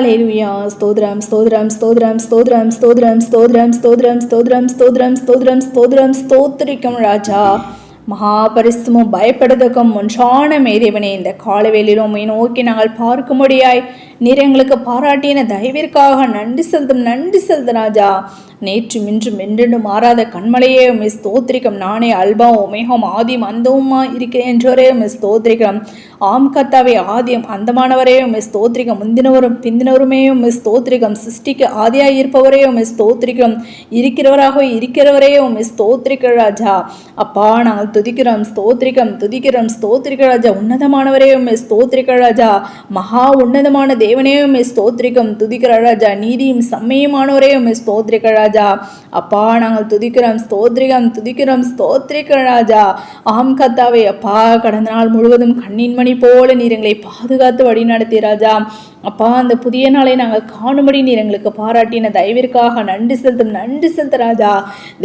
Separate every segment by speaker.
Speaker 1: ஹல்லேலூயா. ஸ்தோத்ரம் ஸ்தோத்ரம் ஸ்தோத்ரம் ஸ்தோத்ரம் ஸ்தோத்ரம் ஸ்தோத்ரம் ஸ்தோத்ரம் ஸ்தோத்ரம் ஸ்தோத்ரம் ஸ்தோத்ரம் ஸ்தோத்ரம் ஸ்தோத்திரிக்கும் ராஜா. மகாபரிசுமும் பயப்படுதற்கும் ஒன்றான மேதேவனே, இந்த காலவேளையிலும் உம்மை நோக்கி நாங்கள் பார்க்கும்படியாய் நீர் எங்களுக்கு பாராட்டின தயவிற்காக நன்றி செலுத்தும் ராஜா. நேற்றும் இன்றும் என்றென்றும் மாறாத கண்மலையே உம்மை ஸ்தோத்திரிக்கும். நானே அல்பா ஒமேகம் ஆதியும் அந்தவுமா இருக்கிறேன் என்றவரே உம்மை ஸ்தோத்திரிக்கும். ஆம் கர்த்தாவே, ஆதியம் அந்தமானவரே உம்மை ஸ்தோத்திரிக்கும். முந்தினவரும் பிந்தினவருமே உம்மை ஸ்தோத்திரிக்கும். சிருஷ்டிக்கு ஆதியாய் இருப்பவரே உம்மை ஸ்தோத்திரிக்கும். இருக்கிறவரே உம்மை ஸ்தோத்திரிக்கிற ராஜா. அப்பா, நாங்கள் துதிக்கிறோம், ஸ்தோத்திரிக்கிற ராஜா. உன்னதமானவரே உம்மை ஸ்தோத்திரிக்கிற ராஜா. மகா உன்னதமான தேவனே உம்மை ஸ்தோத்திரிக்கும். துதிக்கிற ராஜா. நீதியும் செம்மையுமானவரே உம்மை ஸ்தோத்திரிக்கிற ராஜா. அப்பா, நாங்கள் துதிக்கிறோம், ஸ்தோத்திரிக்கிற ராஜா. ஆம் கர்த்தாவே, அப்பா, கடந்த நாள் முழுவதும் கண்ணின் மணி போல நீர் எங்களை பாதுகாத்து வழி நடத்தி ராஜா. அப்பா, அந்த புதிய நாளை நாங்கள் காணும்படி நீர் எங்களுக்கு பாராட்டின தயவிற்காக நன்றி செலுத்த ராஜா.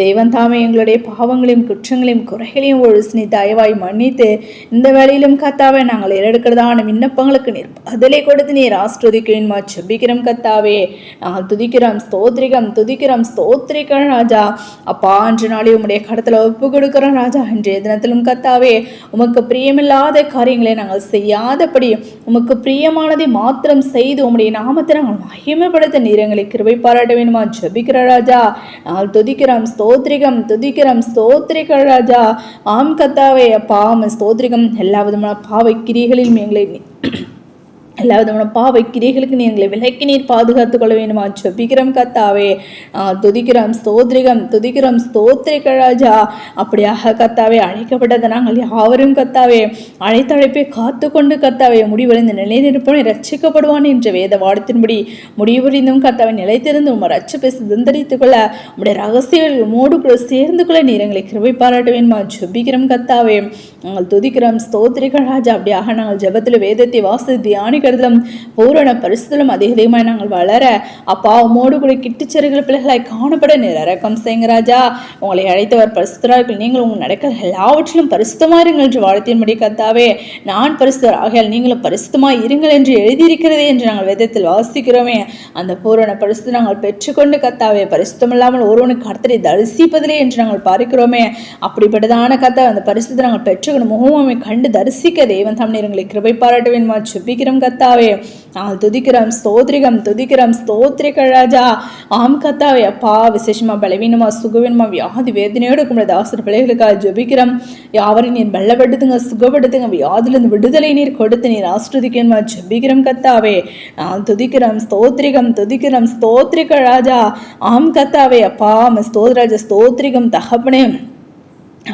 Speaker 1: தெய்வம் தாமே எங்களுடைய பாவங்களையும் குற்றங்களையும் குறைகளையும் ஒழுசி தயவாய் மன்னித்து இந்த வேளையிலும் கர்த்தாவே நாங்கள் எடுக்கிறதான விண்ணப்பங்களுக்கு நீர் பதிலை கொடுத்து நீர் ஆஸ்ரோதிக்கிறேன் செபிக்கிறோம் கர்த்தாவே. நாங்கள் துதிக்கிறோம், ஸ்தோத்திரிக்கிறோம் ராஜா. அப்பா, அன்று நாளை உம்முடைய கடத்துல ஒப்பு கொடுக்கிறோம் ராஜா. இன்றைய தினத்திலும் கர்த்தாவே, உமக்கு பிரியமில்லாத காரியங்களை நாங்கள் செய்யாதபடி உமக்கு பிரியமானதை மாத்திரம் செய்து உம்முடைய நாமத்தை நாங்கள் மகிமைப்படுத்த நீர் எங்களை கிருபை பாராட்ட வேண்டுமா ஜெபிக்கிற ராஜா. நாங்கள் துதிக்கிறோம், ஸ்தோத்திரிக்கிற ராஜா. ஆம் கர்த்தாவே, அப்பா, ஸ்தோத்திரிகம். எல்லா விதமான பாவ கிரியைகளிலும் எங்களை எல்லா விதமான பாவை கிரைகளுக்கு நீங்களை விலக்கி நீர் பாதுகாத்துக் கொள்ள வேண்டுமா ஜெபிக்கிறோம் கர்த்தாவே. துதிக்கிறோம், ஸ்தோத்திரிக்கிற ராஜா. அப்படியாக கர்த்தாவே, அழைக்கப்பட்டதை நாங்கள் யாவரும் கர்த்தாவே அழைத்தழைப்பை காத்து கொண்டு கர்த்தாவே முடிவடைந்த நிலைநிற்பனை ரட்சிக்கப்படுவான் என்ற வேத வாடத்தின்படி முடிவடைந்தும் கர்த்தாவை நிலைத்திருந்து உம்மை ரட்சிப்பை சுதந்திரித்துக் கொள்ள உம்முடைய ரகசியங்கள் உம்மோடு கூட சேர்ந்து கொள்ள நீர் எங்களை கிருபை பாராட்ட வேண்டுமா ஜெபிக்கிறோம் கர்த்தாவே. நாங்கள் துதிக்கிறோம், ஸ்தோத்திரிக்கிற ராஜா. அப்படியாக நாங்கள் ஜெபத்தில் வேதத்தை வாசி தியானி பூரண பரிசுத்தலும் அதிகமாக நாங்கள் வளர அப்பா உம்மோடு கூட கிட்டுச்செருகிற பிள்ளைகளாய் காணப்பட நீர் இரக்கம் செய்யுங்க ராஜா. உங்களை அழைத்தவர் பரிசுத்தரார்கள். நீங்கள் உங்கள் நடக்க எல்லாவற்றிலும் பரிசுத்தமா இருங்கள் என்று வாழ்த்தின்படி கர்த்தாவே, நான் பரிசுத்தர் ஆகையால் நீங்களும் பரிசுத்தமாய் இருங்கள் என்று எழுதியிருக்கிறதே என்று நாங்கள் வேதத்தில் வாசிக்கிறோமே. அந்த பூரண பரிசுத்தை நாங்கள் பெற்றுக்கொண்டு கர்த்தாவே, பரிசுத்தம் இல்லாமல் ஒருவனுக்கு கர்த்தரை தரிசிப்பதில்லை என்று நாங்கள் பார்க்கிறோமே. அப்படிப்பட்டதான கர்த்தாவே, அந்த பரிசுத்தை நாங்கள் பெற்றுக்கணும் முகமை கண்டு தரிசிக்க தேவன் தாம் நீர் எங்களை கிருபை பாராட்ட வேண்டுமா ஜெபிக்கிறோம் கர்த்தாவே. நாங்கள் துதிக்கிறோம், ஸ்தோத்திரிக்கிற ராஜா. ஆம் கர்த்தாவே, அப்பா, விசேஷமா பலவீனமா சுகவீனமா வியாதி வேதனையோடு இருக்கும் தாசர் பிள்ளைகளுக்காக ஜெபிக்கிறோம். யாவரையும் நீர் பலப்படுத்துங்க, சுகப்படுத்துங்க, வியாதிலிருந்து விடுதலை நீர் கொடுத்து நீர் ஆஸ்ரதிக்கணுமா ஜெபிக்கிறோம் கர்த்தாவே. நாங்கள் துதிக்கிறோம், ஸ்தோத்திரிக்கிற ராஜா. ஆம் கர்த்தாவே, அப்பா, ஸ்தோத்ராஜா, ஸ்தோத்திரிகம் தகப்பனே.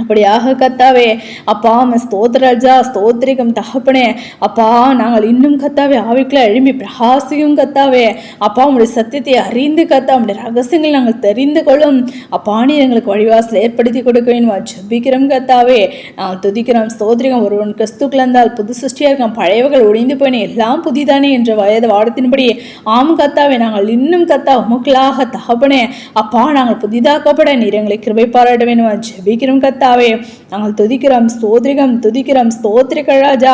Speaker 1: அப்படியாக கர்த்தாவே, அப்பா, ஸ்தோத்ரராஜா, ஸ்தோத்திரிகம் தகப்பனே. அப்பா, நாங்கள் இன்னும் கர்த்தாவே ஆவிக்குள்ள எழும்பி பிரகாசியும் கர்த்தாவே. அப்பா, உங்களுடைய சத்தியத்தை அறிந்து கர்த்தா உங்களுடைய ரகசியங்களை நாங்கள் தெரிந்து கொள்ளும் அப்பா நீர் எங்களுக்கு வழிவாசல் ஏற்படுத்தி கொடுக்க வேணுமா ஜெபிக்கிறோம் கர்த்தாவே. நாங்கள் துதிக்கிறோம், ஸ்தோத்திரிகம். ஒருவன் கிறிஸ்துக்குள்ள இருந்தால் புது சிருஷ்டியா இருக்கான், பழையவர்கள் ஒழிந்து போயின, எல்லாம் புதிதானே என்ற வயது வாடத்தின்படி ஆம் கர்த்தாவே, நாங்கள் இன்னும் கர்த்தா உமக்களாக தகப்பனே. அப்பா, நாங்கள் புதிதாக்கப்பட நீர் எங்களை கிருபை பாராட்ட வேணுமா ஜெபிக்கிறோம் கர்த்தாவே. நாங்கள் துதிக்கிறோம், ஸ்தோத்திரிக்கிற ராஜா.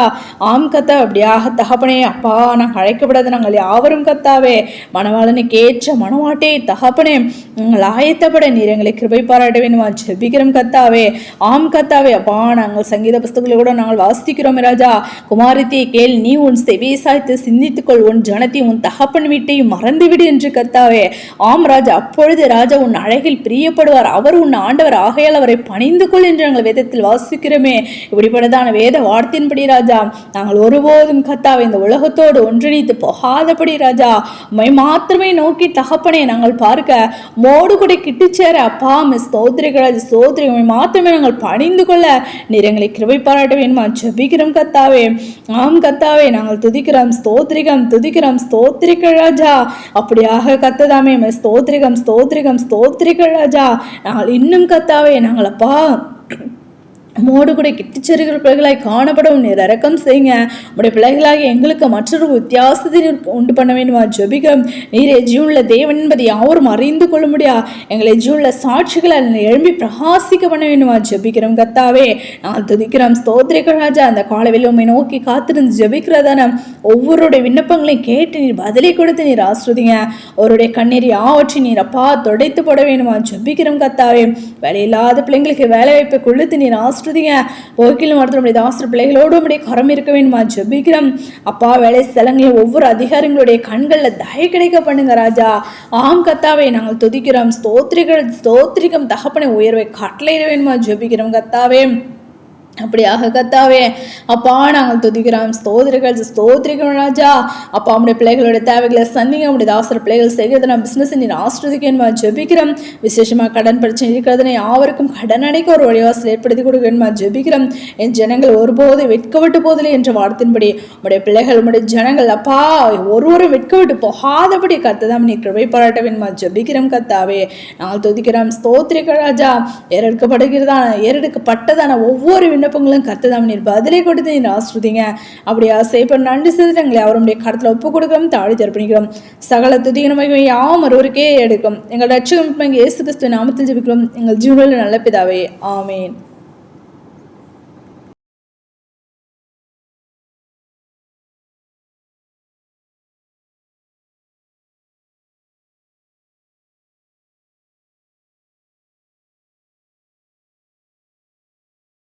Speaker 1: ஆம் கர்த்தா, அப்படியாக தகப்பனே. அப்பா, நாங்கள் அழைக்கப்படாத நாங்கள் யாவரும் கர்த்தாவே மணவாளனுக்கு ஏற்ற மணவாட்டே தகப்பனே நாங்கள் ஆயத்தப்பட நீர் எங்களை கிருபை பாராட்ட வேண்டுமா ஜெபிக்கிறோம் கர்த்தாவே. ஆம் கர்த்தாவே, அப்பா, நாங்கள் சங்கீத புஸ்தகங்களை கூட நாங்கள் வாசிக்கிறோம் ராஜா. குமாரத்தியை கேள், நீ உன் செவி சாய்த்து சிந்தித்துக்கொள், உன் ஜனத்தையும் உன் தகப்பன் வீட்டையும் மறந்துவிடு என்று கர்த்தாவே. ஆம் ராஜா, அப்பொழுது ராஜா உன் அழகில் பிரியப்படுவார், அவர் உன் ஆண்டவர் ஆகையால் அவரை பணிந்து கொள் என்று நாங்கள் வேதத்தில் வாசிக்கிறோமே. இப்படிப்பட்டதான வேத வார்த்தையின்படி ராஜா, நாங்கள் ஒருபோதும் கர்த்தாவே இந்த உலகத்தோடு ஒன்றிணைத்து போகாதபடி ராஜா உம்மை மாத்திரமே நோக்கி தகப்பனே நாங்கள் பார்க்க மோடு கூட கிட்டுச்சேர அப்பா, ஸ்தோத்திரிக்கிற உம்மை மாத்திரமே நாங்கள் பணிந்து கொள்ள நீர் எங்களை கிருபை பாராட்ட வேண்டுமா ஜெபிக்கிறோம் கர்த்தாவே. ஆம் கர்த்தாவே, நாங்கள் துதிக்கிறோம், ஸ்தோத்திரிக்கிற ராஜா. அப்படியாக கர்த்ததாமே, ஸ்தோத்திரிக்கிற ராஜா. நாங்கள் இன்னும் கர்த்தாவே, நாங்கள் அப்பா மோடு கூட கிட்டிச்செருகிற பிள்ளைகளாய் காணப்படும் நீர் இறக்கம் செய்யுங்க. உடைய பிள்ளைகளாகி எங்களுக்கு மற்றொரு வித்தியாசத்தை உண்டு பண்ண வேண்டுமா ஜெபிக்கிறோம். நீரே ஜீவனுள்ள தேவன் என்பதை யாரும் அறிந்து கொள்ள முடியா எங்களை ஜீவனுள்ள சாட்சிகளை எழும்பி பிரகாசிக்க பண்ண வேண்டுமா ஜெபிக்கிறோம் கத்தாவே. நான் துதிக்கிறோம் ஸ்தோத்திரிகள் ராஜா. அந்த காலவில் உண்மை நோக்கி காத்திருந்து ஜெபிக்கிறதான ஒவ்வொருடைய விண்ணப்பங்களையும் கேட்டு நீர் பதிலை கொடுத்து நீர் ஆசிரியங்க. அவருடைய கண்ணீர் யாவற்றி நீர் அப்பா தொடைத்து போட வேண்டுமா ஜெபிக்கிறோம் கத்தாவே. வேலையில்லாத பிள்ளைங்களுக்கு வேலை வாய்ப்பை கொளுத்து நீர் ஆசிரியங்க. போக்கிலும் அடுத்த தாசர் பிள்ளைகளோடு உடைய கரம் இருக்க வேண்டுமா ஜெபிக்கிறோம் அப்பா. வேலை ஸ்தலங்களில் ஒவ்வொரு அதிகாரிகளுடைய கண்களில் தயை கிடைக்க பண்ணுங்க ராஜா. ஆம் கத்தாவே நாங்கள் துதிக்கிறோம் ஸ்தோத்திரிகம் தகப்பனை உயர்வை கட்டளையிட வேண்டுமா ஜெபிக்கிறோம் கத்தாவே. அப்படியாக கத்தாவே அப்பா நாங்கள் துதிக்கிறோம் ஸ்தோத்திரிக்கிறோம் ராஜா. அப்பா நம்முடைய பிள்ளைகளுடைய தேவைகளை சந்திங்க. நம்முடைய தாசர் பிள்ளைகள் செய்கிறது நான் பிசினஸ் நீர் ஆசிரியமா ஜெபிக்கிறோம். விசேஷமாக கடன் பிரச்சனை இருக்கிறதுனை யாவருக்கும் கடன் அடைக்க ஒரு வழிவாசல் ஏற்படுத்தி கொடுக்கணுமா ஜெபிக்கிறோம். என் ஜனங்கள் ஒருபோது வெட்கப்பட்டு போதில்லை என்ற வார்த்தையின்படி உடைய பிள்ளைகள் உடைய ஜனங்கள் அப்பா ஒருவரும் வெட்கப்பட்டு போகாதபடி கத்ததாம் நீ கிருபை பாராட்ட வேணுமா ஜெபிக்கிறோம் கத்தாவே. நாங்கள் துதிக்கிறோம் ஸ்தோத்திரிக்கிறோம் ராஜா. ஏறெடுக்கப்பட்டதான ஒவ்வொரு விண்ணப்பங்களும் கர்த்ததாம் நீர் பதிலை கொடுத்து நீர் ஆசிரியங்க. அப்படியா செய்ய நன்றி செய்துங்களை அவருடைய கருத்துல ஒப்பு கொடுக்கிறோம். தாழி தர்ப்பணிக்கிறோம். சகல துதிகனமாக யாவும் ஒருவருக்கே எடுக்கும். எங்கள் ரட்சகம் இயேசு கிறிஸ்துவின் நாமத்தில் ஜெபிக்கிறோம் எங்கள் ஜீவனில் நல்ல பிதாவே. ஆமேன்.